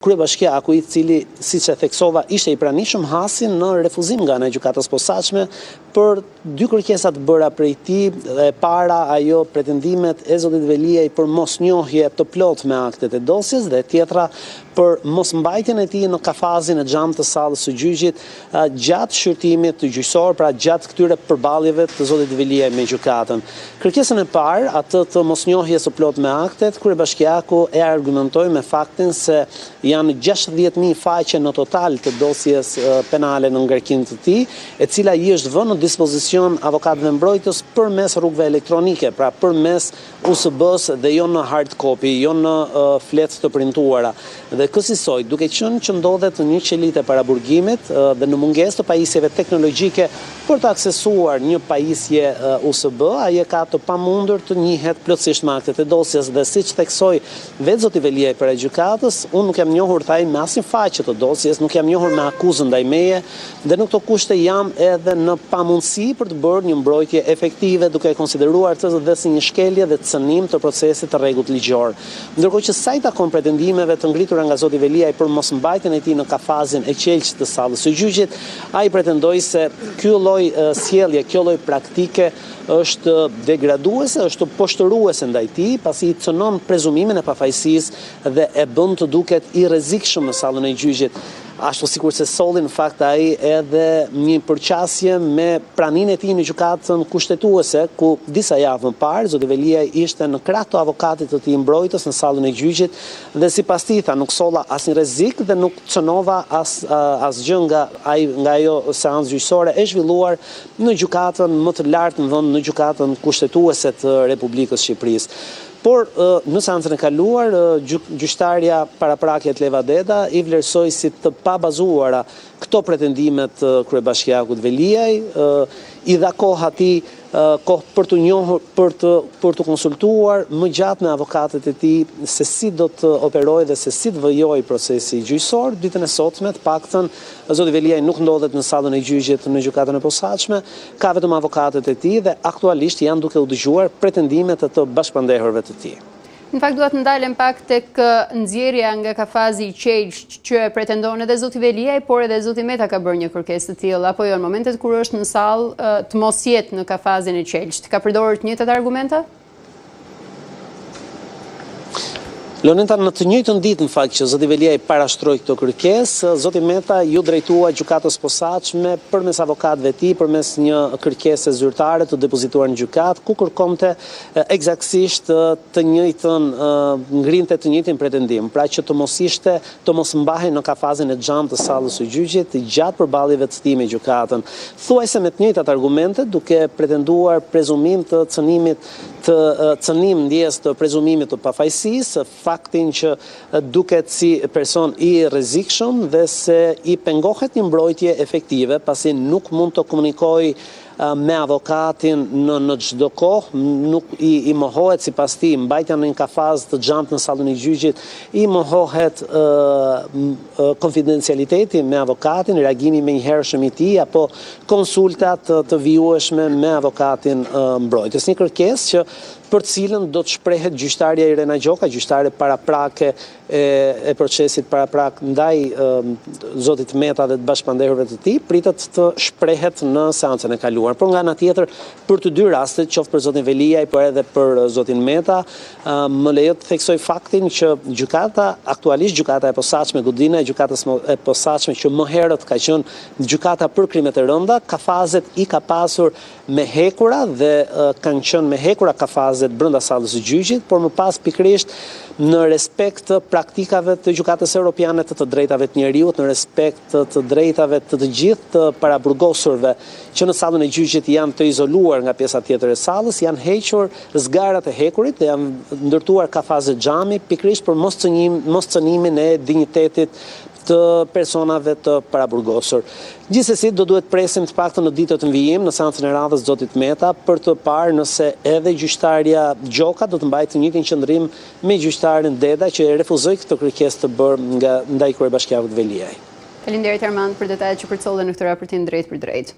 Kryebashkiaku, i cili, siç e theksova, ishte i pranishëm, hasi në refuzim nga ana e gjykatës posaçme për dy kërkesa të bëra prej tij, e para ajo pretendimet e zotit Veliaj për mosnjohje të plot me aktet e dosjes dhe tjetra për mosmbajtjen e tij në kafazin e xhamit të sallës së gjyqit gjatë shqyrtimit të gjyqësor, pra gjatë këtyre përballjeve të zotit Veliaj me gjykatën. Kërkesën e parë, atë të mosnjohjes së plot me aktet, Kryebashkiaku e argumentoi me faktin se janë 60.000 faqe në total të dosjes penale në ngarkim të tij, e cila i është vënë në dispozicion avokatëve mbrojtës përmes rrugëve elektronike, pra përmes USB-s dhe jo në hard copy, jo në fletë të printuara. Dhe kësaj, duke qenë që ndodhet në një qelitë e paraburgimit dhe në mungesë të pajisjeve teknologjike për të aksesuar një pajisje USB, ai ka të pamundur të njihet plotësisht me aktet e dosjes dhe siç theksoi vetë zoti Veliaj për gjykatës, unë nuk jam njohur thaj me asnjë faqe të dosjes, nuk jam njohur me akuzën ndaj meje dhe në këto kushte jam edhe në pamundësi për të bërë një mbrojtje efektive duke konsideruar të dhe si një shkelje dhe cënim të procesit të rregullt ligjor. Ndërkohë që sa i takon pretendimeve të ngritura nga zoti Veliaj për mosmbajtjen e tij në kafazin e qelçit të sallës së gjyqit, ai pretendoi se ky lloj sjellje, kjo lloj praktike është degraduese, është poshtëruese ndaj tij, pasi i cënon prezumimin e pafajësisë dhe e bën të duket i rrezikshëm në sallën e gjyqit. Ashtu sikur se solli në fakt ai edhe një përqasje me praninë e tij në gjykatën kushtetuese, ku disa javë më parë zoti Veliaj ishte në krah të avokatit të tij mbrojtës në sallën e gjyqit dhe sipas tij tha nuk solla asnjë rrezik dhe nuk cënova asgjë nga ajo seancë gjyqësore e zhvilluar në gjykatën më të lartë në vend, në gjykatën kushtetuese të Republikës së Shqipërisë. Por në seancën e kaluar, gjyqtarja Paraprakjet Leva Deda i vlerësoi si të pabazuara këto pretendimet të Kryebashkiakut Veliaj, i dha kohë atij kohë për të njohur, për të konsultuar më gjatë me avokatët e tij se si do të operojë dhe se si të vijojë procesi gjyqësor. Ditën e sotme, të paktën, zoti Veliaj nuk ndodhet në sallën e gjyqit në gjykatën e posaçme, ka vetëm avokatët e tij dhe aktualisht janë duke u dëgjuar pretendimet e të bashkëpandehurve të tij. Në fakt duhet ndalem pak tek nxjerrja nga kafazi i qelç që pretendon edhe zoti Veliaj, por edhe zoti Meta ka bërë një kërkesë të tillë, apo jo në momentet kur është në sallë të mos jetë në kafazin e qelçt. Ka përdorur të njëjtat argumente? Loneta, në të njëjtën ditë në fakt që zoti Veliaj parashtroi këtë kërkesë, zoti Meta ju drejtua gjykatës posaçme përmes avokatëve të tij, përmes një kërkese zyrtare të depozituar në gjykatë, ku kërkonte eksaktësisht të njëjtën, ngrinte të njëjtin pretendim, pra që të mos mbahej në kafazin e xhamit të sallës së gjyqit gjatë përballjeve të tij me gjykatën. Thuajse me të njëjtat argumente, duke pretenduar prezumim të cënim ndjes të prezumimit të pafajësisë, faktin që duket si person i rrezikshëm dhe se i pengohet një mbrojtje efektive, pasi nuk mund të komunikojë me avokatin në çdo kohë, nuk i mohohet sipas tij mbajtja në një kafaz të xhamit në sallën e gjyqit, i mohohet konfidencialiteti me avokatin, reagimi menjëhershëm i tij apo konsultat të vijueshme me avokatin mbrojtës. Një kërkesë që për të cilën do të shprehet gjyqtarja Irena Gjoka, gjyqtare paraprake e procesit paraprak ndaj zotit Meta dhe të bashkëpandehurve të tij, pritet të shprehet në seancën e kaluar. Por nga ana tjetër, për të dy rastet, qoftë për zotin Veliaj, por edhe për zotin Meta, më lejo të theksoj faktin që aktualisht gjykata e posaçme, godina e gjykatës e posaçme që më herët ka qenë gjykata për krimet e rënda, kafazet i ka pasur me hekura dhe kanë qenë me hekura kafazet brenda sallës së gjyqit, por më pas pikërisht në respekt të praktikave të gjykatës europiane të drejtave të njeriut, në respekt të drejtave të gjithë të paraburgosurve që në sallën e gjyqit janë të izoluar nga pjesa tjetër e sallës, janë hequr zgarat e hekurit dhe janë ndërtuar kafaze xhami pikërisht për mos cënimin e dinjitetit të personave të paraburgosur. Gjithsesi, do duhet presim të paktën në ditët në vijim në seancën e radhës zotit Meta për të parë nëse edhe gjyqtarja Gjoka do të mbajë të njëjtin qëndrim me gjyqtarin Deda që refuzoi këtë kërkesë të bërë ndaj Kryebashkiakut Veliaj. Faleminderit Armand për detajet që përcollen në këtë raportim drejt për drejt.